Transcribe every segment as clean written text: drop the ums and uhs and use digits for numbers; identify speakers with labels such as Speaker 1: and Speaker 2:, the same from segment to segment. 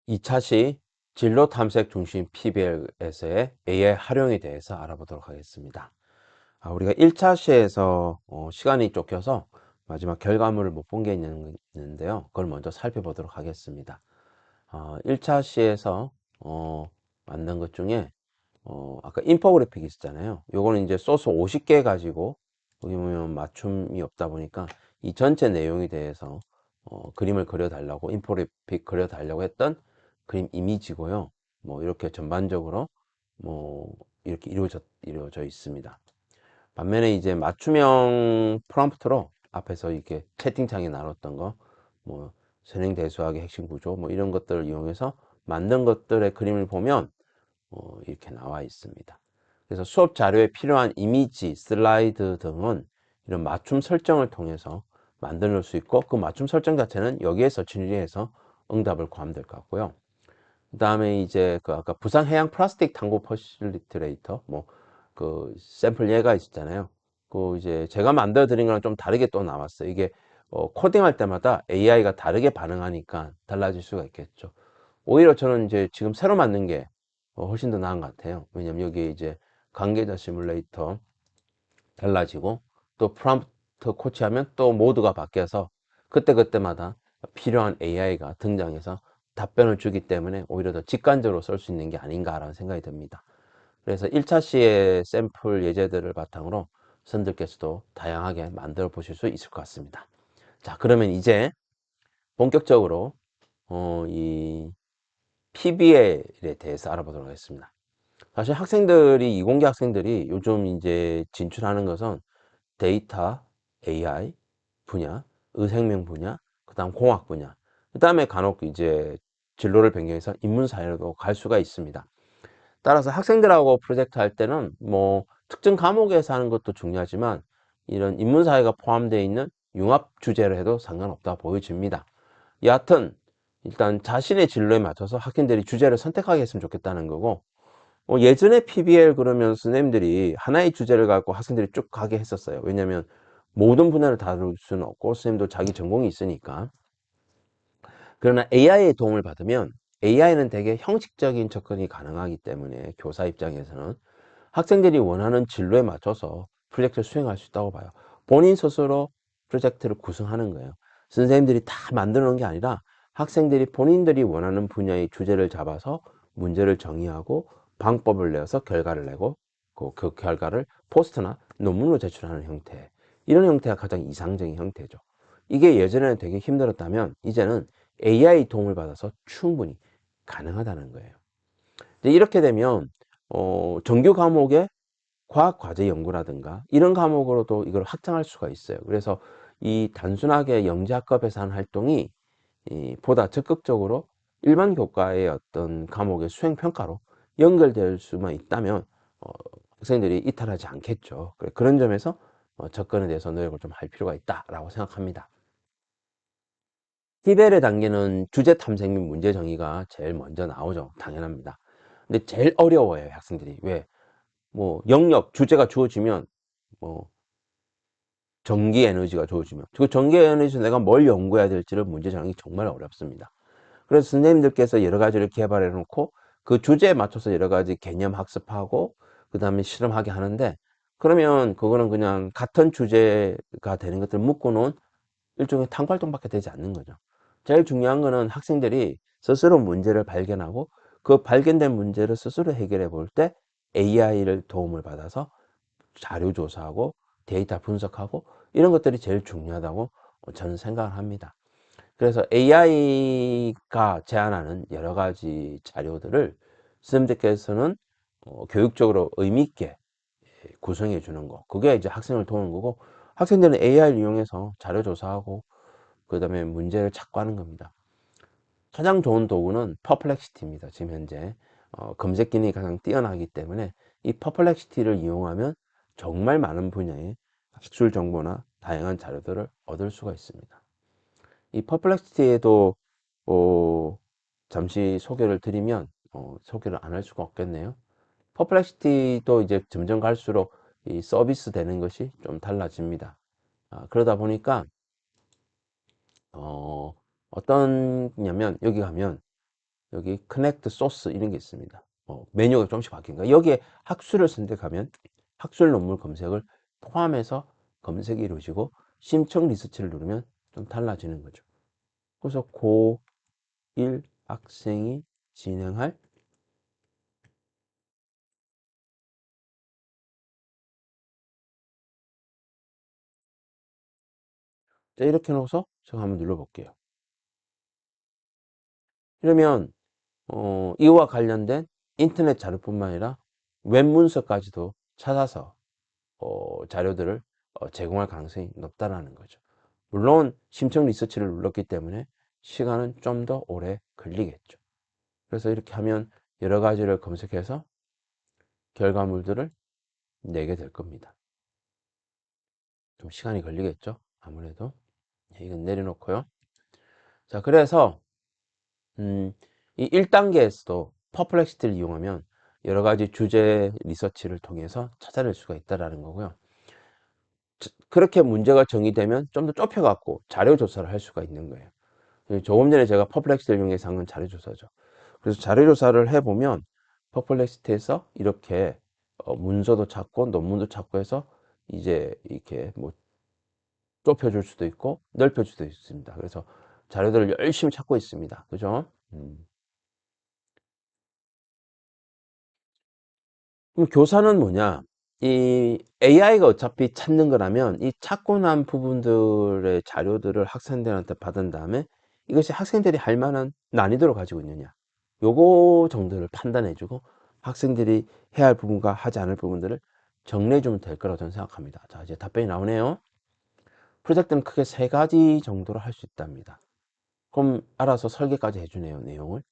Speaker 1: 2차 시 진로 탐색 중심 PBL에서의 AI 활용에 대해서 알아보도록 하겠습니다. 우리가 1차 시에서 시간이 쫓겨서 마지막 결과물을 못 본 게 있는데요. 그걸 먼저 살펴보도록 하겠습니다. 1차 시에서 만든 것 중에 아까 인포그래픽 있었잖아요. 요거는 이제 소스 50개 가지고 여기 보면 맞춤이 없다 보니까 이 전체 내용에 대해서 그림을 그려달라고 인포그래픽 그려달라고 했던 그림 이미지고요. 뭐 이렇게 전반적으로 뭐 이렇게 이루어져 있습니다. 반면에 이제 맞춤형 프롬프트로 앞에서 이렇게 채팅창에 나눴던 거, 뭐 선행대수학의 핵심 구조, 뭐 이런 것들을 이용해서 만든 것들의 그림을 보면 이렇게 나와 있습니다. 그래서 수업 자료에 필요한 이미지, 슬라이드 등은 이런 맞춤 설정을 통해서 만들 수 있고, 그 맞춤 설정 자체는 여기에서 진리해서 응답을 구하면 될 것 같고요. 그 다음에 이제 그 아까 부산해양 플라스틱 탐구 퍼실리트레이터 뭐 그 샘플 예가 있었잖아요. 그 이제 제가 만들어 드린 거랑 좀 다르게 또 나왔어요. 이게 코딩할 때마다 AI가 다르게 반응하니까 달라질 수가 있겠죠. 오히려 저는 이제 지금 새로 만든 게 훨씬 더 나은 것 같아요. 왜냐면 여기 이제 관계자 시뮬레이터 달라지고 또 프롬프트 코치하면 또 모드가 바뀌어서 그때그때마다 필요한 AI가 등장해서 답변을 주기 때문에 오히려 더 직관적으로 쓸 수 있는 게 아닌가라는 생각이 듭니다. 그래서 1차 시의 샘플 예제들을 바탕으로 선생님께서도 다양하게 만들어 보실 수 있을 것 같습니다. 자, 그러면 이제 본격적으로 이 PBL에 대해서 알아보도록 하겠습니다. 사실 학생들이, 이공계 학생들이 요즘 이제 진출하는 것은 데이터, AI 분야, 의생명 분야, 그 다음 공학 분야, 그 다음에 간혹 이제 진로를 변경해서 인문사회로 갈 수가 있습니다. 따라서 학생들하고 프로젝트 할 때는 뭐 특정 과목에서 하는 것도 중요하지만 이런 인문사회가 포함되어 있는 융합 주제를 해도 상관없다 보여집니다. 여하튼 일단 자신의 진로에 맞춰서 학생들이 주제를 선택하게 했으면 좋겠다는 거고, 예전에 PBL 그러면 선생님들이 하나의 주제를 갖고 학생들이 쭉 가게 했었어요. 왜냐면 모든 분야를 다룰 수는 없고 선생님도 자기 전공이 있으니까. 그러나 AI의 도움을 받으면 AI는 되게 형식적인 접근이 가능하기 때문에 교사 입장에서는 학생들이 원하는 진로에 맞춰서 프로젝트를 수행할 수 있다고 봐요. 본인 스스로 프로젝트를 구성하는 거예요. 선생님들이 다 만들어 놓은 게 아니라 학생들이 본인들이 원하는 분야의 주제를 잡아서 문제를 정의하고 방법을 내어서 결과를 내고 그 결과를 포스트나 논문으로 제출하는 형태. 이런 형태가 가장 이상적인 형태죠. 이게 예전에는 되게 힘들었다면 이제는 AI 도움을 받아서 충분히 가능하다는 거예요. 이렇게 되면 정규 과목에 과학 과제 연구라든가 이런 과목으로도 이걸 확장할 수가 있어요. 그래서 이 단순하게 영재학급에서 하는 활동이 보다 적극적으로 일반 교과의 어떤 과목의 수행 평가로 연결될 수만 있다면 학생들이 이탈하지 않겠죠. 그런 점에서 접근에 대해서 노력을 좀 할 필요가 있다라고 생각합니다. 티벨의 단계는 주제 탐색 및 문제 정의가 제일 먼저 나오죠. 당연합니다. 근데 제일 어려워요, 학생들이. 왜? 뭐 영역 주제가 주어지면 뭐 전기 에너지가 주어지면 그 전기 에너지에서 내가 뭘 연구해야 될지를 문제 정하기 정말 어렵습니다. 그래서 선생님들께서 여러 가지를 개발해 놓고 그 주제에 맞춰서 여러 가지 개념 학습하고 그 다음에 실험하게 하는데, 그러면 그거는 그냥 같은 주제가 되는 것들을 묶어 놓은 일종의 탕발동밖에 되지 않는 거죠. 제일 중요한 거는 학생들이 스스로 문제를 발견하고 그 발견된 문제를 스스로 해결해 볼 때 AI를 도움을 받아서 자료 조사하고 데이터 분석하고 이런 것들이 제일 중요하다고 저는 생각을 합니다. 그래서 AI가 제안하는 여러 가지 자료들을 선생님들께서는 교육적으로 의미 있게 구성해 주는 거, 그게 이제 학생을 도우는 거고, 학생들은 AI를 이용해서 자료 조사하고 그 다음에 문제를 찾고 하는 겁니다. 가장 좋은 도구는 퍼플렉시티입니다. 지금 현재 검색 기능이 가장 뛰어나기 때문에 이 퍼플렉시티를 이용하면 정말 많은 분야의 학술 정보나 다양한 자료들을 얻을 수가 있습니다. 이 퍼플렉시티에도 잠시 소개를 드리면 소개를 안 할 수가 없겠네요. 퍼플렉시티도 이제 점점 갈수록 이 서비스 되는 것이 좀 달라집니다. 그러다 보니까 어떤 냐면 여기 가면 여기 connect source 이런 게 있습니다. 메뉴가 조금씩 바뀐 거예요. 여기에 학술을 선택하면 학술 논문 검색을 포함해서 검색이 이루어지고 심청 리서치를 누르면 좀 달라지는 거죠. 그래서 고1 학생이 진행할 자, 이렇게 해놓고서 제가 한번 눌러볼게요. 이러면 이와 관련된 인터넷 자료뿐만 아니라 웹 문서까지도 찾아서 자료들을 제공할 가능성이 높다라는 거죠. 물론 심층 리서치를 눌렀기 때문에 시간은 좀 더 오래 걸리겠죠. 그래서 이렇게 하면 여러 가지를 검색해서 결과물들을 내게 될 겁니다. 좀 시간이 걸리겠죠. 아무래도. 이건 내려놓고요. 자, 그래서 이 1단계에서도 퍼플렉시티를 이용하면 여러 가지 주제 리서치를 통해서 찾아낼 수가 있다는 거고요. 그렇게 문제가 정의되면 좀 더 좁혀갖고 자료 조사를 할 수가 있는 거예요. 조금 전에 제가 퍼플렉시티를 이용해서 한 건 자료 조사죠. 그래서 자료 조사를 해보면 퍼플렉시티에서 이렇게 문서도 찾고 논문도 찾고 해서 이제 이렇게 뭐 좁혀줄 수도 있고 넓혀줄 수도 있습니다. 그래서 자료들을 열심히 찾고 있습니다. 그죠? 그럼 교사는 뭐냐? 이 AI가 어차피 찾는 거라면 이 찾고 난 부분들의 자료들을 학생들한테 받은 다음에 이것이 학생들이 할 만한 난이도를 가지고 있느냐. 요거 정도를 판단해주고 학생들이 해야 할 부분과 하지 않을 부분들을 정리해주면 될 거라고 저는 생각합니다. 자, 이제 답변이 나오네요. 프로젝트는 크게 세 가지 정도로 할 수 있답니다. 그럼 알아서 설계까지 해주네요, 내용을.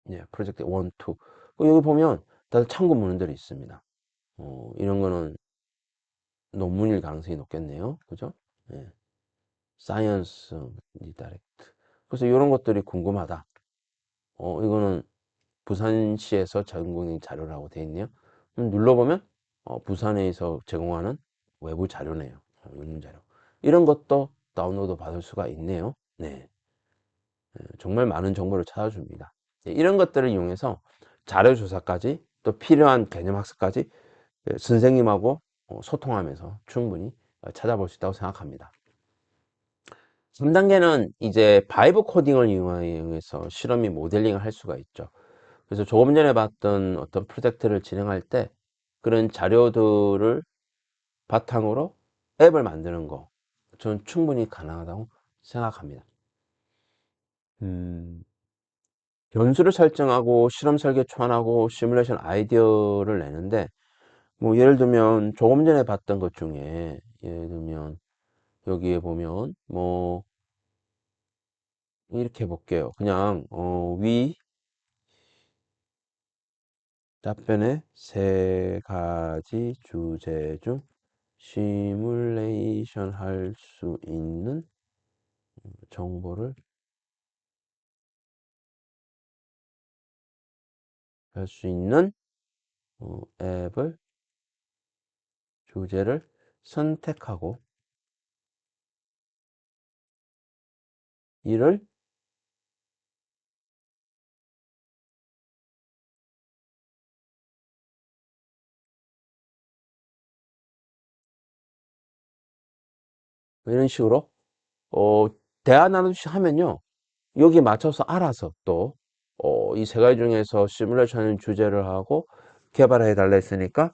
Speaker 1: 네, 프로젝트 1, 2. 여기 보면 다들 참고 문헌들이 있습니다. 이런 거는 논문일 가능성이 높겠네요. 그죠? 네. 사이언스 리다렉트. 그래서 이런 것들이 궁금하다. 이거는 부산시에서 전공인 자료라고 되어 있네요. 눌러보면 부산에서 제공하는 외부 자료네요. 논문 자료. 이런 것도 다운로드 받을 수가 있네요. 네. 정말 많은 정보를 찾아줍니다. 네, 이런 것들을 이용해서 자료 조사까지 또 필요한 개념 학습까지 선생님하고 소통하면서 충분히 찾아볼 수 있다고 생각합니다. 3단계는 이제 바이브 코딩을 이용해서 실험이 모델링을 할 수가 있죠. 그래서 조금 전에 봤던 어떤 프로젝트를 진행할 때 그런 자료들을 바탕으로 앱을 만드는 거 저는 충분히 가능하다고 생각합니다. 음, 변수를 설정하고 실험 설계 초안하고 시뮬레이션 아이디어를 내는데 뭐 예를 들면 조금 전에 봤던 것 중에 예를 들면 여기에 보면 뭐 이렇게 볼게요. 그냥 위 답변의 세 가지 주제 중 시뮬레이션 할 수 있는 정보를 할 수 있는 앱을 주제를 선택하고 이를 이런 식으로 대화 나누듯이 하면요. 여기에 맞춰서 알아서 또 이 세 가지 중에서 시뮬레이션 주제를 하고 개발해 달라 했으니까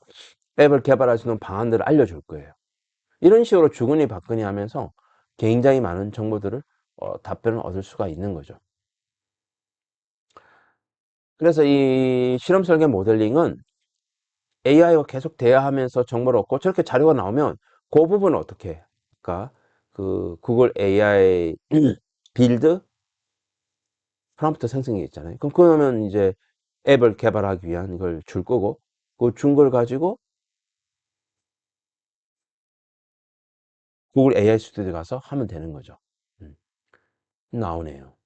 Speaker 1: 앱을 개발할 수 있는 방안들을 알려줄 거예요. 이런 식으로 주거니 받거니 하면서 굉장히 많은 정보들을 답변을 얻을 수가 있는 거죠. 그래서 이 실험 설계 모델링은 AI와 계속 대화하면서 정보를 얻고 저렇게 자료가 나오면 그 부분은 어떻게 해? 그러니까 그 구글 AI 빌드 프롬프트 생성이 있잖아요. 그럼 그러면 이제 앱을 개발하기 위한 걸 줄 거고 그 준 걸 가지고 구글 AI 스튜디오 가서 하면 되는 거죠. 음, 나오네요.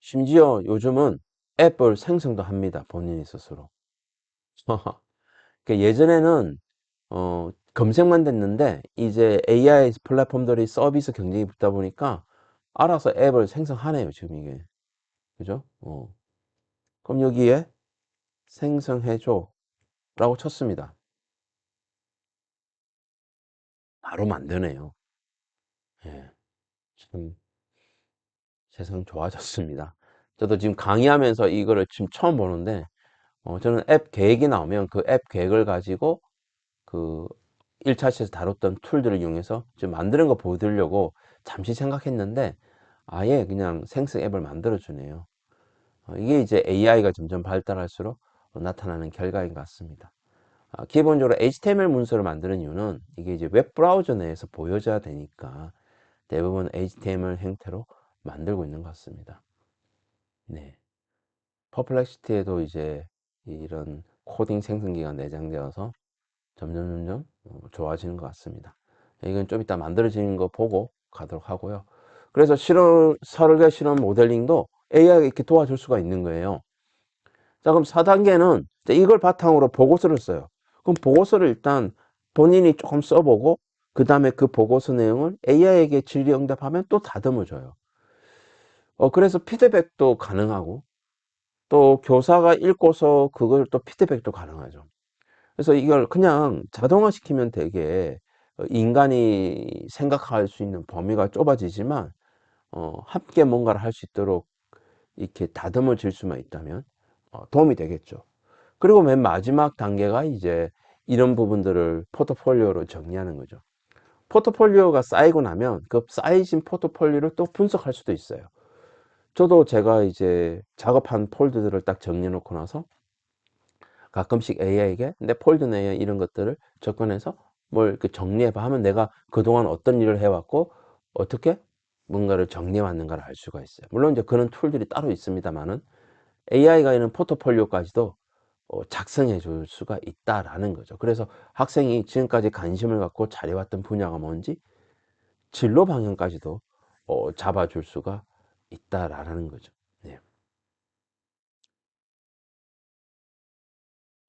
Speaker 1: 심지어 요즘은 앱을 생성도 합니다. 본인이 스스로. 예전에는 검색만 됐는데 이제 AI 플랫폼들이 서비스 경쟁이 붙다 보니까 알아서 앱을 생성하네요, 지금 이게. 그죠? 그럼 여기에 생성해줘 라고 쳤습니다. 바로 만드네요. 예, 참 세상 좋아졌습니다. 저도 지금 강의하면서 이거를 지금 처음 보는데, 저는 앱 계획이 나오면 그 앱 계획을 가지고 그 1차 시에서 다뤘던 툴들을 이용해서 좀 만드는 거 보여드리려고 잠시 생각했는데 아예 그냥 생성 앱을 만들어 주네요. 이게 이제 AI가 점점 발달할수록 나타나는 결과인 것 같습니다. 기본적으로 HTML 문서를 만드는 이유는 이게 이제 웹 브라우저 내에서 보여져야 되니까 대부분 HTML 형태로 만들고 있는 것 같습니다. 네. 퍼플렉시티에도 이제 이런 코딩 생성기가 내장되어서 점점 좋아지는 것 같습니다. 이건 좀 이따 만들어지는 거 보고 가도록 하고요. 그래서 실험, 설계 실험 모델링도 AI가 이렇게 도와줄 수가 있는 거예요. 자, 그럼 4단계는 이걸 바탕으로 보고서를 써요. 그럼 보고서를 일단 본인이 조금 써보고, 그 다음에 그 보고서 내용을 AI에게 질의응답하면 또 다듬어 줘요. 그래서 피드백도 가능하고, 또 교사가 읽고서 그걸 또 피드백도 가능하죠. 그래서 이걸 그냥 자동화 시키면 되게 인간이 생각할 수 있는 범위가 좁아지지만, 함께 뭔가를 할 수 있도록 이렇게 다듬어질 수만 있다면 도움이 되겠죠. 그리고 맨 마지막 단계가 이제 이런 부분들을 포트폴리오로 정리하는 거죠. 포트폴리오가 쌓이고 나면 그 쌓이신 포트폴리오를 또 분석할 수도 있어요. 저도 제가 이제 작업한 폴더들을 딱 정리해 놓고 나서 가끔씩 AI에게 내 폴더 내에 이런 것들을 접근해서 뭘 정리해봐 하면 내가 그동안 어떤 일을 해왔고 어떻게 뭔가를 정리해 왔는가를 알 수가 있어요. 물론 이제 그런 툴들이 따로 있습니다만은 AI가 있는 포트폴리오까지도 작성해 줄 수가 있다라는 거죠. 그래서 학생이 지금까지 관심을 갖고 잘해왔던 분야가 뭔지 진로 방향까지도 잡아줄 수가 있다라는 거죠. 네.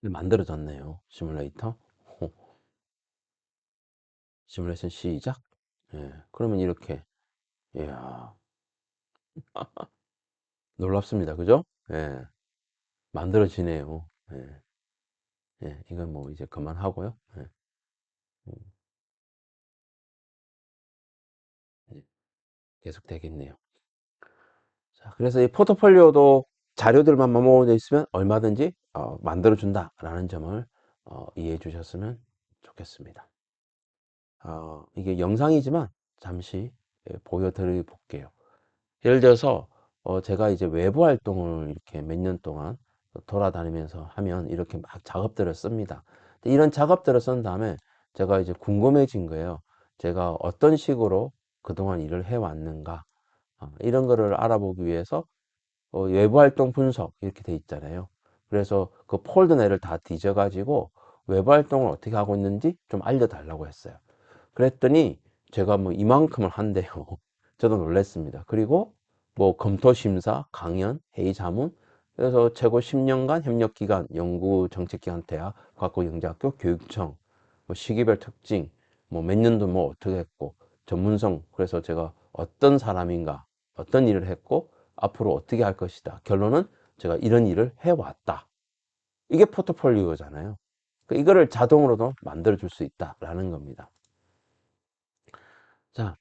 Speaker 1: 만들어졌네요. 시뮬레이터. 시뮬레이션 시작. 예. 그러면 이렇게, 이야, 놀랍습니다. 그죠? 예. 만들어지네요. 예. 예. 이건 뭐 이제 그만하고요. 예. 음, 예. 계속 되겠네요. 자, 그래서 이 포트폴리오도 자료들만 모아져 있으면 얼마든지 만들어준다라는 점을 이해해 주셨으면 좋겠습니다. 이게 영상이지만 잠시 보여드려 볼게요. 예를 들어서 제가 이제 외부 활동을 이렇게 몇 년 동안 돌아다니면서 하면 이렇게 막 작업들을 씁니다. 이런 작업들을 쓴 다음에 제가 이제 궁금해진 거예요. 제가 어떤 식으로 그동안 일을 해왔는가, 이런 거를 알아보기 위해서 외부 활동 분석 이렇게 돼 있잖아요. 그래서 그 폴더 내를 다 뒤져 가지고 외부 활동을 어떻게 하고 있는지 좀 알려달라고 했어요. 그랬더니 제가 뭐 이만큼을 한대요. 저도 놀랐습니다. 그리고 뭐 검토 심사, 강연, 회의 자문, 그래서 최고 10년간 협력기관, 연구정책기관, 대학, 과학고경제학교, 교육청, 뭐 시기별 특징, 뭐 몇 년도 뭐 어떻게 했고, 전문성, 그래서 제가 어떤 사람인가, 어떤 일을 했고, 앞으로 어떻게 할 것이다. 결론은 제가 이런 일을 해왔다. 이게 포트폴리오잖아요. 이거를 자동으로도 만들어 줄 수 있다라는 겁니다. 자,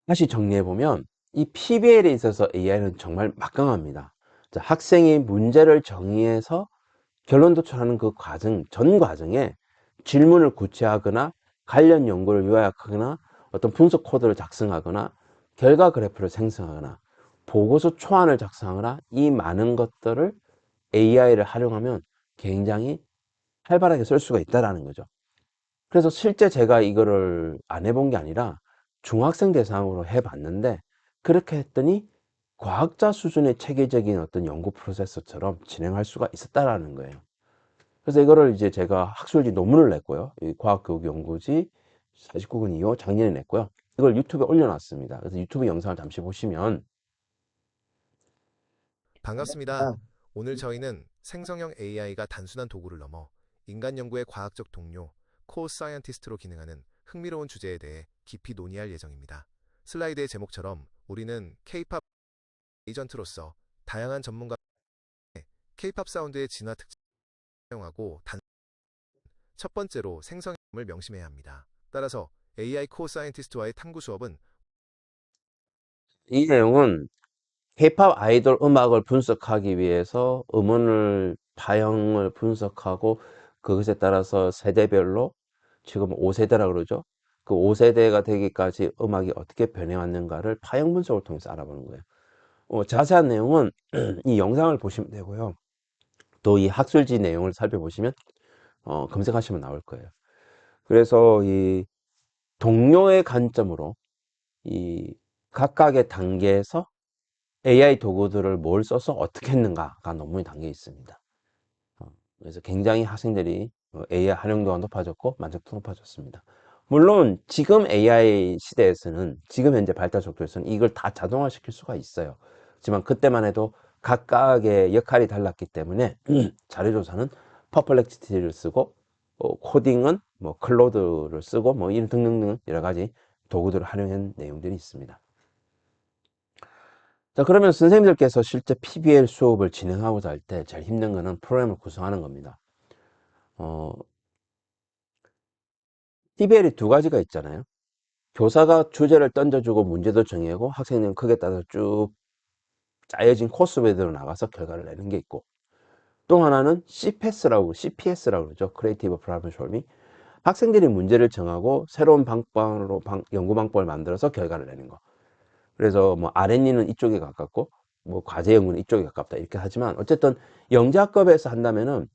Speaker 1: 다시 정리해보면 이 PBL에 있어서 AI는 정말 막강합니다. 자, 학생이 문제를 정의해서 결론 도출하는 그 과정, 전 과정에 질문을 구체화하거나 관련 연구를 요약하거나 어떤 분석 코드를 작성하거나 결과 그래프를 생성하거나 보고서 초안을 작성하거나 이 많은 것들을 AI를 활용하면 굉장히 활발하게 쓸 수가 있다는 거죠. 그래서 실제 제가 이거를 안 해본 게 아니라 중학생 대상으로 해봤는데 그렇게 했더니 과학자 수준의 체계적인 어떤 연구 프로세스처럼 진행할 수가 있었다라는 거예요. 그래서 이거를 이제 제가 학술지 논문을 냈고요. 이 과학교육연구지 49권 2호 작년에 냈고요. 이걸 유튜브에 올려놨습니다. 그래서 유튜브 영상을 잠시 보시면
Speaker 2: 반갑습니다. 오늘 저희는 생성형 AI가 단순한 도구를 넘어 인간 연구의 과학적 동료, 코어 사이언티스트로 기능하는 흥미로운 주제에 대해 깊이 논의할 예정입니다. 슬라이드의 제목처럼 우리는 K-팝 에이전트로서 다양한 전문가의 K-팝 사운드의 진화 특징을 사용하고 첫 번째로 생성형을 명심해야 합니다. 따라서 AI 코어 사이언티스트와의 탐구 수업은
Speaker 1: 이 내용은 K-팝 아이돌 음악을 분석하기 위해서 음원을 파형을 분석하고 그것에 따라서 세대별로 지금 5세대라 그러죠. 그 5세대가 되기까지 음악이 어떻게 변해왔는가를 파형 분석을 통해서 알아보는 거예요. 자세한 내용은 이 영상을 보시면 되고요. 또 이 학술지 내용을 살펴보시면 검색하시면 나올 거예요. 그래서 이 동료의 관점으로 이 각각의 단계에서 AI 도구들을 뭘 써서 어떻게 했는가가 논문이 담겨 있습니다. 그래서 굉장히 학생들이 AI 활용도가 높아졌고 만족도 높아졌습니다. 물론 지금 AI 시대에서는 지금 현재 발달 속도에서는 이걸 다 자동화 시킬 수가 있어요. 하지만 그때만 해도 각각의 역할이 달랐기 때문에 자료조사는 퍼플렉시티를 쓰고 코딩은 뭐 클로드를 쓰고 뭐 이런 등등등 여러 가지 도구들을 활용한 내용들이 있습니다. 자, 그러면 선생님들께서 실제 PBL 수업을 진행하고자 할 때 제일 힘든 거는 프로그램을 구성하는 겁니다. 어, PBL이 두 가지가 있잖아요. 교사가 주제를 던져주고 문제도 정해고 학생들은 크게 따라서 쭉 짜여진 코스별대로 나가서 결과를 내는 게 있고, 또 하나는 CPS라고 그러죠. Creative Problem Solving. 학생들이 문제를 정하고 새로운 방법으로 연구 방법을 만들어서 결과를 내는 거. 그래서 뭐 R&D는 이쪽에 가깝고 뭐 과제 연구는 이쪽에 가깝다 이렇게 하지만, 어쨌든 영재학급에서 한다면은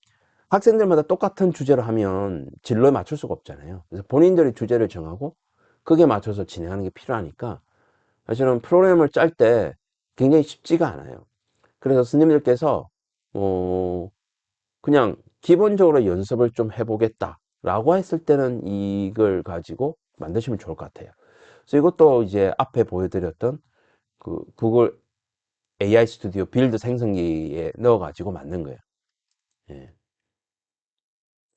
Speaker 1: 학생들마다 똑같은 주제로 하면 진로에 맞출 수가 없잖아요. 그래서 본인들이 주제를 정하고 그게 맞춰서 진행하는 게 필요하니까 사실은 프로그램을 짤 때 굉장히 쉽지가 않아요. 그래서 스님들께서 어 그냥 기본적으로 연습을 좀 해보겠다 라고 했을 때는 이걸 가지고 만드시면 좋을 것 같아요. 그래서 이것도 이제 앞에 보여드렸던 그 구글 AI 스튜디오 빌드 생성기에 넣어 가지고 만든 거예요. 예.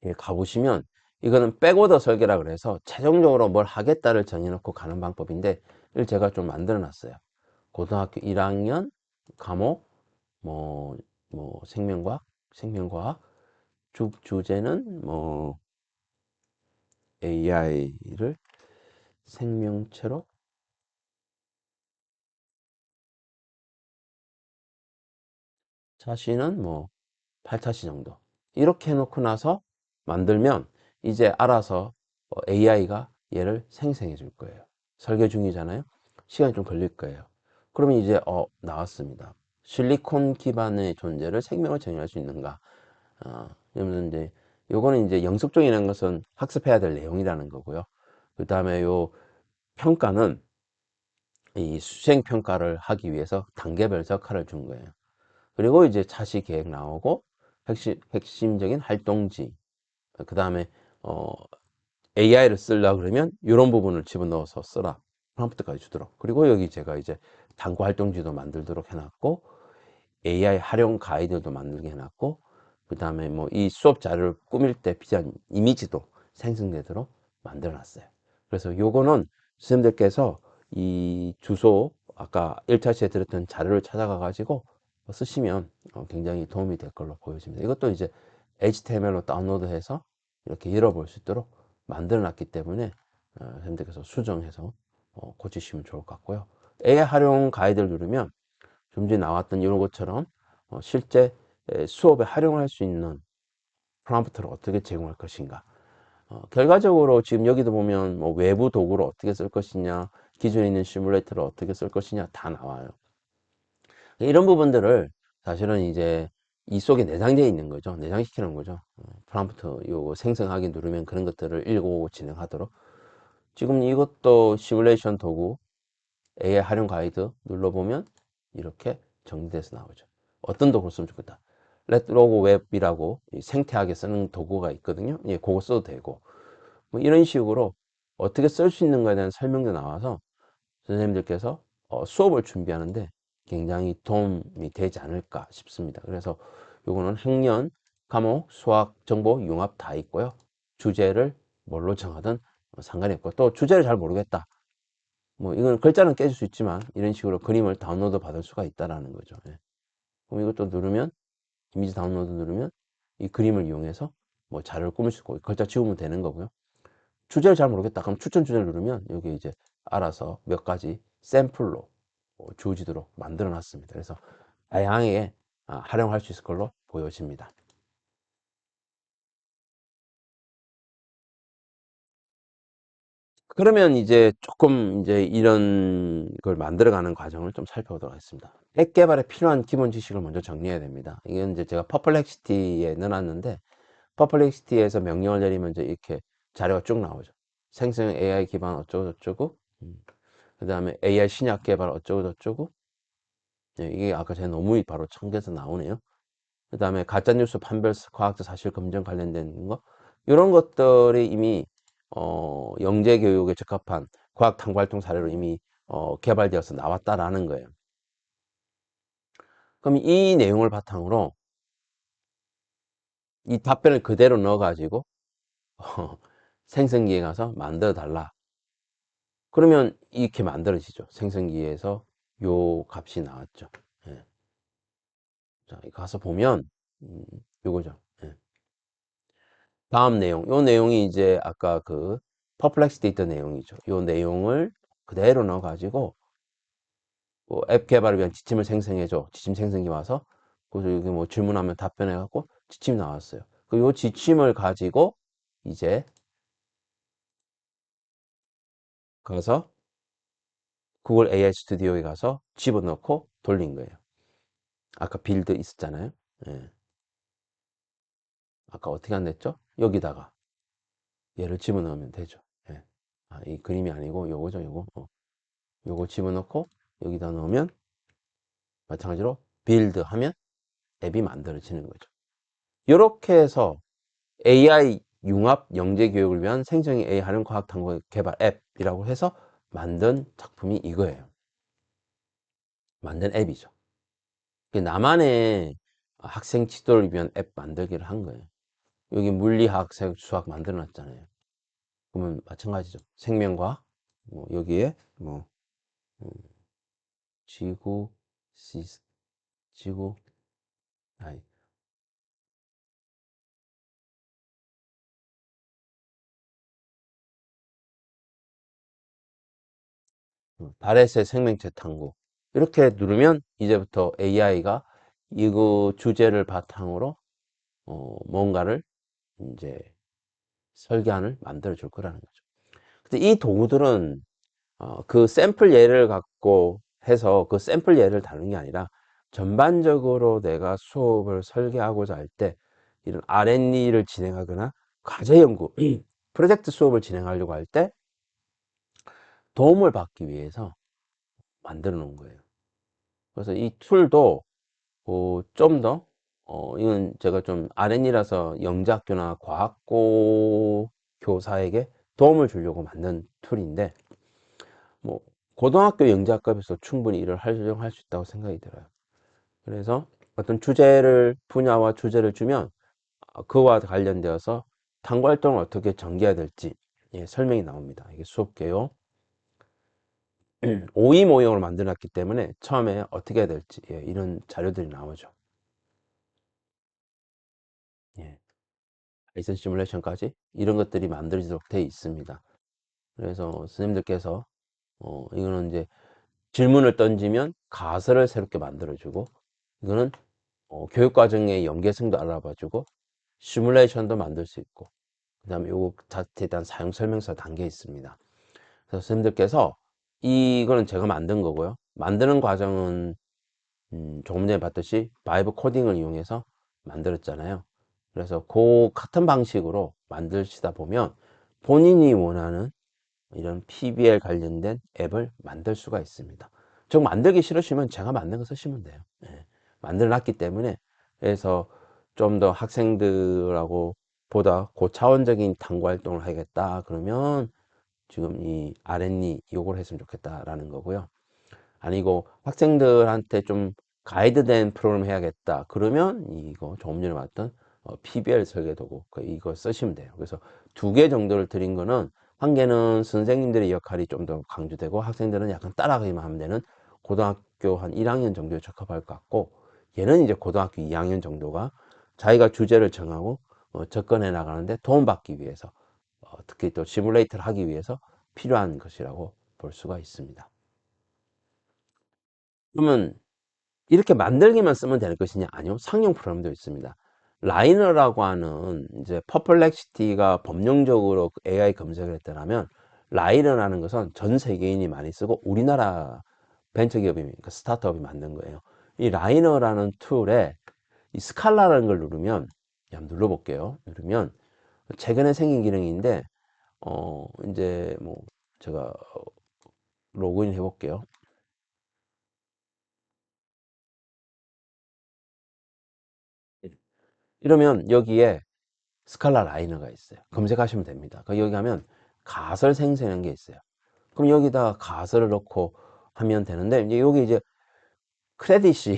Speaker 1: 예, 가보시면 이거는 백오더 설계라 그래서 최종적으로 뭘 하겠다를 정해놓고 가는 방법인데, 이걸 제가 좀 만들어 놨어요. 고등학교 1학년 과목 뭐, 생명과학 주제는 뭐 AI를 생명체로, 자신은 뭐 8차시 정도 이렇게 해놓고 나서 만들면 이제 알아서 AI가 얘를 생성해 줄 거예요. 설계 중이잖아요. 시간이 좀 걸릴 거예요. 그러면 이제 나왔습니다. 실리콘 기반의 존재를 생명을 정의할 수 있는가? 그러면 이제 요거는 이제 영속적이라는 것은 학습해야 될 내용이라는 거고요. 그 다음에 요 평가는 이 수행 평가를 하기 위해서 단계별 역할을 준 거예요. 그리고 이제 차시 계획 나오고 핵심적인 활동지, 그 다음에 AI를 쓰려 그러면 이런 부분을 집어넣어서 쓰라, 프롬프트까지 주도록. 그리고 여기 제가 이제 당구 활동지도 만들도록 해놨고 AI 활용 가이드도 만들게 해놨고, 그 다음에 뭐 이 수업 자료를 꾸밀 때 필요한 이미지도 생성되도록 만들어 놨어요. 그래서 요거는 선생님들께서 이 주소 아까 1차 시에 들었던 자료를 찾아가 가지고 쓰시면 굉장히 도움이 될 걸로 보여집니다. 이것도 이제 HTML로 다운로드해서 이렇게 열어볼 수 있도록 만들어 놨기 때문에 선생님들께서 수정해서 고치시면 좋을 것 같고요. AI 활용 가이드를 누르면 좀 전에 나왔던 이런 것처럼 실제 수업에 활용할 수 있는 프롬프트를 어떻게 제공할 것인가. 결과적으로 지금 여기도 보면 뭐 외부 도구를 어떻게 쓸 것이냐, 기존에 있는 시뮬레이터를 어떻게 쓸 것이냐 다 나와요. 이런 부분들을 사실은 이제 이 속에 내장되어 있는 거죠. 내장시키는 거죠. 프롬프트 요거 생성하기 누르면 그런 것들을 읽고 진행하도록. 지금 이것도 시뮬레이션 도구 AI 활용 가이드 눌러보면 이렇게 정리돼서 나오죠. 어떤 도구를 쓰면 좋겠다. 레트로고 웹이라고 생태하게 쓰는 도구가 있거든요. 예, 그거 써도 되고. 뭐 이런 식으로 어떻게 쓸 수 있는 거에 대한 설명도 나와서 선생님들께서 수업을 준비하는데 굉장히 도움이 되지 않을까 싶습니다. 그래서 요거는 학년, 과목, 수학, 정보, 융합 다 있고요. 주제를 뭘로 정하든 상관이 없고, 또 주제를 잘 모르겠다. 뭐 이건 글자는 깨질 수 있지만 이런 식으로 그림을 다운로드 받을 수가 있다라는 거죠. 예. 그럼 이것도 누르면, 이미지 다운로드 누르면 이 그림을 이용해서 뭐 자료를 꾸밀 수 있고 글자 지우면 되는 거고요. 주제를 잘 모르겠다. 그럼 추천 주제를 누르면 여기 이제 알아서 몇 가지 샘플로 주어지도록 만들어 놨습니다. 그래서 다양하게 활용할 수 있을 걸로 보여집니다. 그러면 이제 조금 이제 이런 걸 만들어가는 과정을 좀 살펴보도록 하겠습니다. 앱 개발에 필요한 기본 지식을 먼저 정리해야 됩니다. 이건 이제 제가 퍼플렉시티에 넣어놨는데, 퍼플렉시티에서 명령을 내리면 이제 이렇게 자료가 쭉 나오죠. 생성 AI 기반 어쩌고 저쩌고, 그 다음에 AI 신약 개발 어쩌고 저쩌고, 예, 이게 아까 제가 너무 바로 청개서 나오네요. 그 다음에 가짜뉴스 판별 과학적 사실 검증 관련된 거, 이런 것들이 이미 영재 교육에 적합한 과학 탐구 활동 사례로 이미 개발되어서 나왔다라는 거예요. 그럼 이 내용을 바탕으로 이 답변을 그대로 넣어가지고 생성기에 가서 만들어 달라. 그러면 이렇게 만들어지죠. 생성기에서 요 값이 나왔죠. 예. 자, 가서 보면 요거죠. 예. 다음 내용, 요 내용이 이제 아까 그 퍼플렉시티 있던 내용이죠. 요 내용을 그대로 넣어가지고 앱 개발을 위한 지침을 생성해줘. 지침 생성기 와서 그래서 여기 뭐 질문하면 답변해갖고 지침이 나왔어요. 요 지침을 가지고 이제 가서 구글 AI 스튜디오에 가서 집어넣고 돌린 거예요. 아까 빌드 있었잖아요. 예. 아까 어떻게 안 됐죠? 여기다가 얘를 집어넣으면 되죠. 예. 이 그림이 아니고 요거죠, 요거. 요거 집어넣고 여기다 넣으면 마찬가지로 빌드 하면 앱이 만들어지는 거죠. 이렇게 해서 AI 융합 영재 교육을 위한 생성형 AI 활용 과학 탐구 개발 앱이라고 해서 만든 작품이 이거예요. 만든 앱이죠. 나만의 학생 지도를 위한 앱 만들기를 한 거예요. 여기 물리학, 수학 만들어 놨잖아요. 그러면 마찬가지죠. 생명과학, 뭐 여기에 뭐 음, 지구, 지구, 아니, 달에서의 생명체 탐구. 이렇게 누르면 이제부터 AI가 이거 주제를 바탕으로 뭔가를 이제 설계안을 만들어 줄 거라는 거죠. 근데 이 도구들은 그 샘플 예를 갖고 해서 그 샘플 예를 다루는 게 아니라 전반적으로 내가 수업을 설계하고자 할 때 이런 R&D를 진행하거나 과제 연구, 프로젝트 수업을 진행하려고 할 때 도움을 받기 위해서 만들어 놓은 거예요. 그래서 이 툴도 좀 더, 이건 제가 좀 R&D라서 영재학교나 과학고 교사에게 도움을 주려고 만든 툴인데, 뭐, 고등학교 영재학급에서 충분히 이를 활용할 수 있다고 생각이 들어요. 그래서 어떤 분야와 주제를 주면 그와 관련되어서 탐구 활동을 어떻게 전개해야 될지 예, 설명이 나옵니다. 이게 수업 개요. 오이 모형으로 만들어 놨기 때문에 처음에 어떻게 해야 될지 예, 이런 자료들이 나오죠. 예. 바이썬 시뮬레이션까지 이런 것들이 만들어지도록 되어 있습니다. 그래서 선생님들께서 이거는 이제 질문을 던지면 가설을 새롭게 만들어주고, 이거는 교육과정의 연계성도 알아봐주고 시뮬레이션도 만들 수 있고, 그 다음에 요거 자체에 대한 사용 설명서 담겨 있습니다. 그래서 선생님들께서 이거는 제가 만든 거고요. 만드는 과정은 조금 전에 봤듯이 바이브 코딩을 이용해서 만들었잖아요. 그래서 그 같은 방식으로 만드시다 보면 본인이 원하는 이런 PBL 관련된 앱을 만들 수가 있습니다. 좀 만들기 싫으시면 제가 만든 거 쓰시면 돼요. 예. 만들어 놨기 때문에. 그래서 좀 더 학생들하고 보다 고차원적인 탐구 활동을 하겠다 그러면 지금 이 R&D 요걸 했으면 좋겠다라는 거고요. 아니고 학생들한테 좀 가이드된 프로그램 해야겠다. 그러면 이거 조금 전에 봤던 PBL 설계도구 이거 쓰시면 돼요. 그래서 두 개 정도를 드린 거는 한 개는 선생님들의 역할이 좀 더 강조되고 학생들은 약간 따라가기만 하면 되는 고등학교 한 1학년 정도에 적합할 것 같고 얘는 이제 고등학교 2학년 정도가 자기가 주제를 정하고 접근해 나가는데 도움받기 위해서 특히 또 시뮬레이터를 하기 위해서 필요한 것이라고 볼 수가 있습니다. 그러면 이렇게 만들기만 쓰면 되는 것이냐? 아니요. 상용 프로그램도 있습니다. 라이너라고 하는 이제 퍼플렉시티가 법령적으로 AI 검색을 했다면 라이너라는 것은 전 세계인이 많이 쓰고 우리나라 벤처기업이 그러니까 스타트업이 만든 거예요. 이 라이너라는 툴에 이 스칼라라는 걸 누르면 한번 눌러볼게요. 누르면 최근에 생긴 기능인데 이제 뭐 제가 로그인 해볼게요. 이러면 여기에 스칼라 라이너가 있어요. 검색하시면 됩니다. 여기 가면 가설 생성한 게 있어요. 그럼 여기다 가설을 넣고 하면 되는데 이제 여기 이제 크레딧이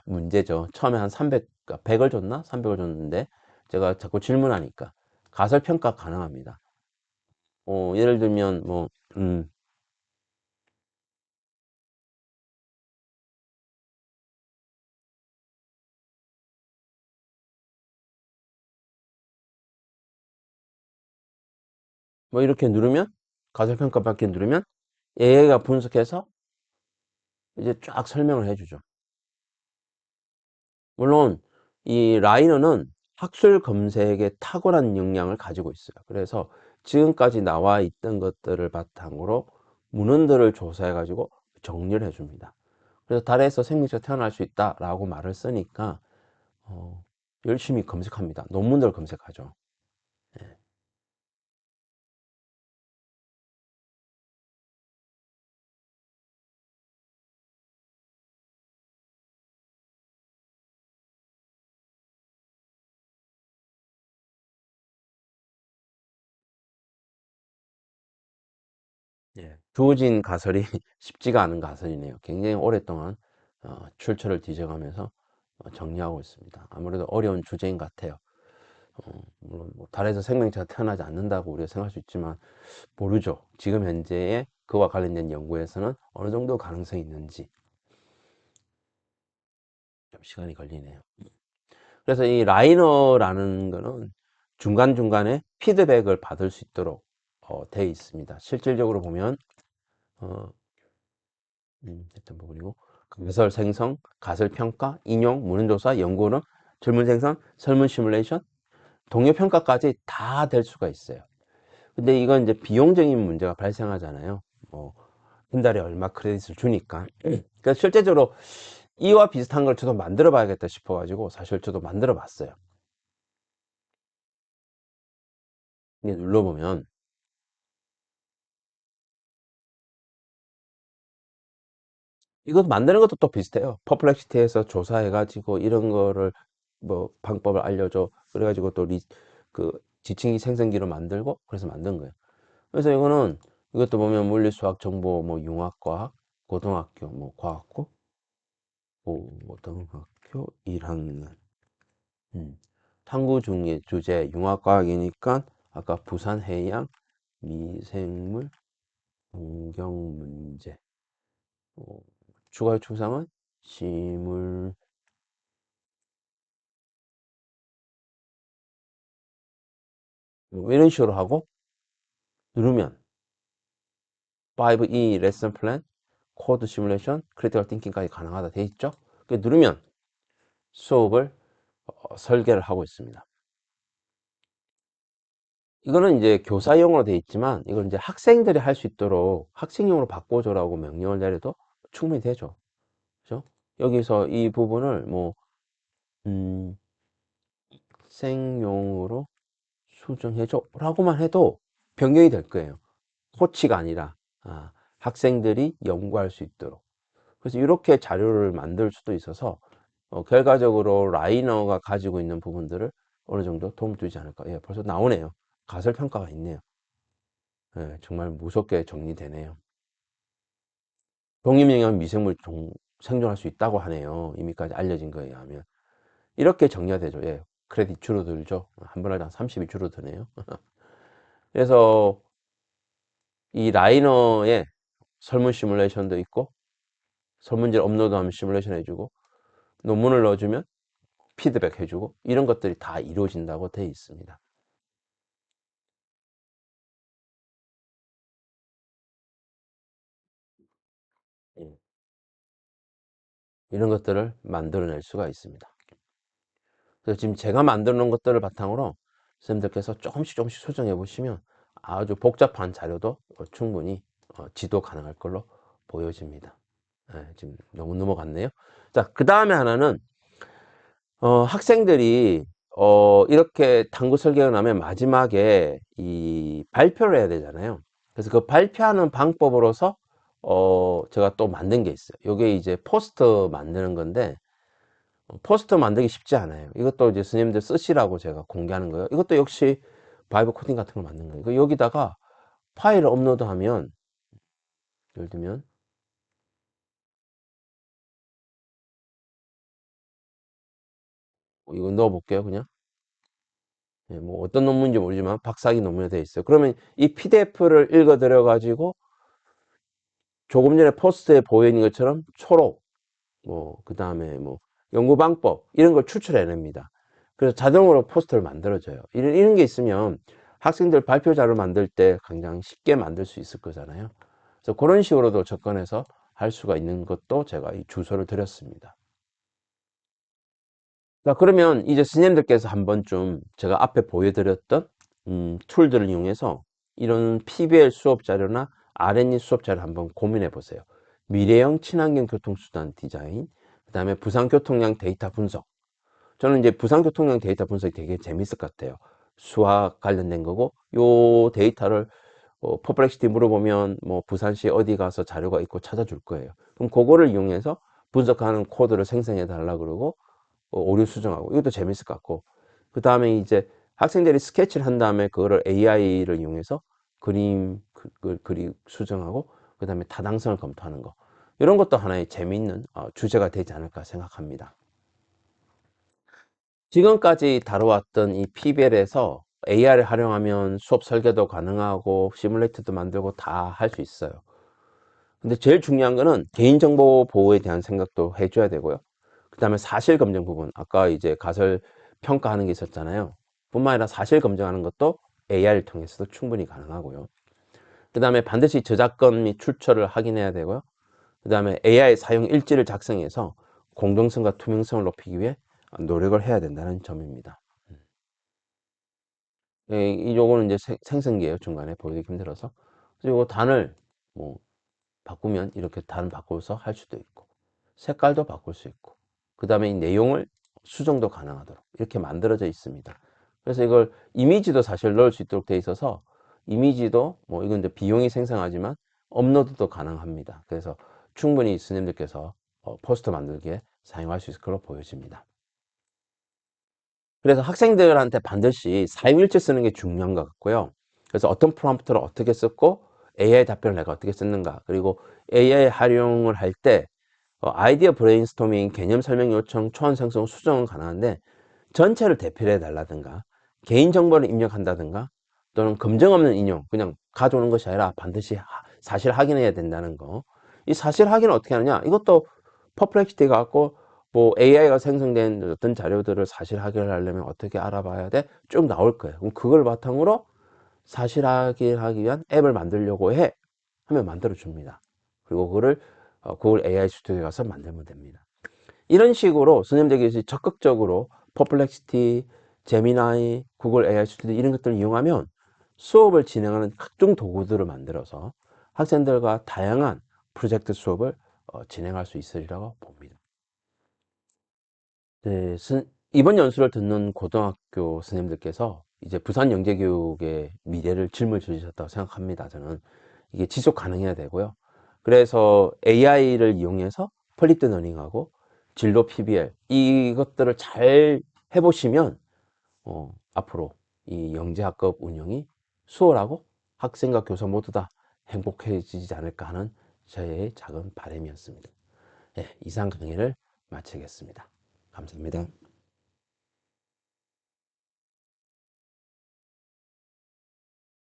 Speaker 1: 문제죠. 처음에 한 300, 100을 줬나? 300을 줬는데 제가 자꾸 질문하니까 가설 평가 가능합니다. 예를 들면 뭐 이렇게 누르면 가설 평가 받기 누르면 얘가 분석해서 이제 쫙 설명을 해주죠. 물론 이 라이너는 학술 검색에 탁월한 역량을 가지고 있어요. 그래서 지금까지 나와 있던 것들을 바탕으로 문헌들을 조사해 가지고 정리를 해줍니다. 그래서 달에서 생명체가 태어날 수 있다라고 말을 쓰니까 열심히 검색합니다. 논문들을 검색하죠. 예. 주어진 가설이 쉽지가 않은 가설이네요. 굉장히 오랫동안 출처를 뒤져가면서 정리하고 있습니다. 아무래도 어려운 주제인 것 같아요. 물론 뭐 달에서 생명체가 태어나지 않는다고 우리가 생각할 수 있지만 모르죠. 지금 현재의 그와 관련된 연구에서는 어느 정도 가능성이 있는지 좀 시간이 걸리네요. 그래서 이 라이너라는 거는 중간중간에 피드백을 받을 수 있도록 되어 있습니다. 실질적으로 보면 어, 했던 부분이고 가설 생성, 가설 평가, 인용, 문헌조사, 연구론, 질문 생성, 설문 시뮬레이션, 동료 평가까지 다 될 수가 있어요. 근데 이건 이제 비용적인 문제가 발생하잖아요. 뭐 한 달에 얼마 크레딧을 주니까. 그러니까 실제적으로 이와 비슷한 걸 저도 만들어 봐야겠다 싶어가지고 사실 저도 만들어 봤어요. 이게 눌러보면 이것 만드는 것도 또 비슷해요. 퍼플렉시티에서 조사해가지고 이런 거를 뭐 방법을 알려줘. 그래가지고 또 그 지층이 생성기로 만들고 그래서 만든 거예요. 그래서 이거는 이것도 보면 물리, 수학, 정보, 뭐 융합과학, 고등학교, 뭐 과학고, 고등학교 1학년. 탐구 중의 주제 융합과학이니까 아까 부산 해양, 미생물, 환경 문제. 추가 초상은 시물 뭐 이런 식으로 하고 누르면 5E 레슨 플랜, 코드 시뮬레이션, 크리티컬 띵킹까지 가능하다 돼 있죠. 누르면 수업을 설계를 하고 있습니다. 이거는 이제 교사용으로 돼 있지만 이걸 이제 학생들이 할 수 있도록 학생용으로 바꿔줘라고 명령을 내려도 충분히 되죠. 그죠? 여기서 이 부분을 뭐 음, 학생용으로 수정해줘 라고만 해도 변경이 될 거예요. 코치가 아니라 학생들이 연구할 수 있도록. 그래서 이렇게 자료를 만들 수도 있어서 결과적으로 라이너가 가지고 있는 부분들을 어느 정도 도움 주지 않을까. 예, 벌써 나오네요. 가설 평가가 있네요. 예, 정말 무섭게 정리되네요. 독립영양 미생물 생존할 수 있다고 하네요. 이미까지 알려진 거에 의하면. 이렇게 정리가 되죠. 예. 크레딧 줄어들죠. 한 분할당 30이 줄어드네요. 그래서 이 라이너에 설문 시뮬레이션도 있고, 설문지를 업로드하면 시뮬레이션 해주고, 논문을 넣어주면 피드백 해주고, 이런 것들이 다 이루어진다고 되어 있습니다. 예. 이런 것들을 만들어낼 수가 있습니다. 그래서 지금 제가 만들어 놓은 것들을 바탕으로 선생님들께서 조금씩 조금씩 수정해 보시면 아주 복잡한 자료도 충분히 지도 가능할 걸로 보여집니다. 예, 지금 너무 넘어갔네요. 자, 그 다음에 하나는 학생들이 이렇게 탐구 설계가 나면 마지막에 이 발표를 해야 되잖아요. 그래서 그 발표하는 방법으로서 제가 또 만든 게 있어요. 이게 이제 포스터 만드는 건데 포스터 만들기 쉽지 않아요. 이것도 이제 스님들 쓰시라고 제가 공개하는 거예요. 이것도 역시 바이브 코딩 같은 걸 만든 거예요. 여기다가 파일을 업로드하면, 예를 들면 이거 넣어볼게요. 그냥 뭐 어떤 논문인지 모르지만 박사학위 논문에 되어 있어요. 그러면 이 PDF를 읽어드려 가지고 조금 전에 포스트에 보여 있는 것처럼 초록, 뭐 그 다음에 뭐 연구 방법 이런 걸 추출해냅니다. 그래서 자동으로 포스터를 만들어줘요. 이런 게 있으면 학생들 발표 자료 만들 때 굉장히 쉽게 만들 수 있을 거잖아요. 그래서 그런 식으로도 접근해서 할 수가 있는 것도 제가 이 주소를 드렸습니다. 자, 그러면 이제 스님들께서 한 번쯤 제가 앞에 보여드렸던 툴들을 이용해서 이런 PBL 수업 자료나 R&D 수업 자료 한번 고민해 보세요. 미래형 친환경 교통수단 디자인, 그 다음에 부산교통량 데이터 분석. 저는 이제 부산교통량 데이터 분석이 되게 재밌을 것 같아요. 수학 관련된 거고, 요 데이터를 퍼플렉시티 물어보면 뭐 부산시 어디 가서 자료가 있고 찾아줄 거예요. 그럼 그거를 이용해서 분석하는 코드를 생성해 달라 그러고 오류 수정하고 이것도 재밌을 것 같고, 그 다음에 이제 학생들이 스케치를 한 다음에 그거를 AI를 이용해서 그림 수정하고 그 다음에 타당성을 검토하는 거, 이런 것도 하나의 재미있는 주제가 되지 않을까 생각합니다. 지금까지 다뤄왔던 이 PBL에서 AI를 활용하면 수업 설계도 가능하고 시뮬레이터도 만들고 다 할 수 있어요. 근데 제일 중요한 거는 개인정보 보호에 대한 생각도 해줘야 되고요. 그 다음에 사실 검증 부분, 아까 이제 가설 평가하는 게 있었잖아요. 뿐만 아니라 사실 검증하는 것도 AI를 통해서도 충분히 가능하고요. 그 다음에 반드시 저작권 및 출처를 확인해야 되고요. 그 다음에 AI 사용 일지를 작성해서 공정성과 투명성을 높이기 위해 노력을 해야 된다는 점입니다. 요거는 이제 생성기예요. 중간에 보이기 힘들어서. 그리고 단을 뭐 바꾸면 이렇게 단 바꿔서 할 수도 있고, 색깔도 바꿀 수 있고, 그 다음에 이 내용을 수정도 가능하도록 이렇게 만들어져 있습니다. 그래서 이걸 이미지도 사실 넣을 수 있도록 되어 있어서 이미지도 뭐 이건 이제 비용이 생성하지만 업로드도 가능합니다. 그래서 충분히 스님들께서 포스터 만들기에 사용할 수 있을 걸로 보여집니다. 그래서 학생들한테 반드시 사용일지 쓰는 게 중요한 것 같고요. 그래서 어떤 프롬프트를 어떻게 썼고 AI 답변을 내가 어떻게 썼는가, 그리고 AI 활용을 할 때 아이디어 브레인스토밍, 개념 설명 요청, 초안 생성, 수정은 가능한데 전체를 대필해 달라든가 개인정보를 입력한다든가 또는 검증 없는 인용, 그냥 가져오는 것이 아니라 반드시 사실 확인해야 된다는 거. 이 사실 확인을 어떻게 하느냐, 이것도 퍼플렉시티 갖고 뭐 AI가 생성된 어떤 자료들을 사실 확인을 하려면 어떻게 알아봐야 돼? 쭉 나올 거예요. 그럼 그걸 바탕으로 사실 확인하기 위한 앱을 만들려고 해 하면 만들어 줍니다. 그리고 그거를 구글 AI 스튜디오에 가서 만들면 됩니다. 이런 식으로 선생님들이 적극적으로 퍼플렉시티, 제미나이, 구글 AI 스튜디오 이런 것들을 이용하면 수업을 진행하는 각종 도구들을 만들어서 학생들과 다양한 프로젝트 수업을 진행할 수 있으리라고 봅니다. 네, 이번 연수를 듣는 고등학교 선생님들께서 이제 부산 영재교육의 미래를 짊을 지으셨다고 생각합니다. 저는 이게 지속 가능해야 되고요. 그래서 AI를 이용해서 퀄리티 러닝하고 진로 PBL 이것들을 잘 해보시면 앞으로 이 영재학급 운영이 수월하고 학생과 교사 모두 다 행복해지지 않을까 하는 저의 작은 바람이었습니다. 예, 이상 강의를 마치겠습니다. 감사합니다.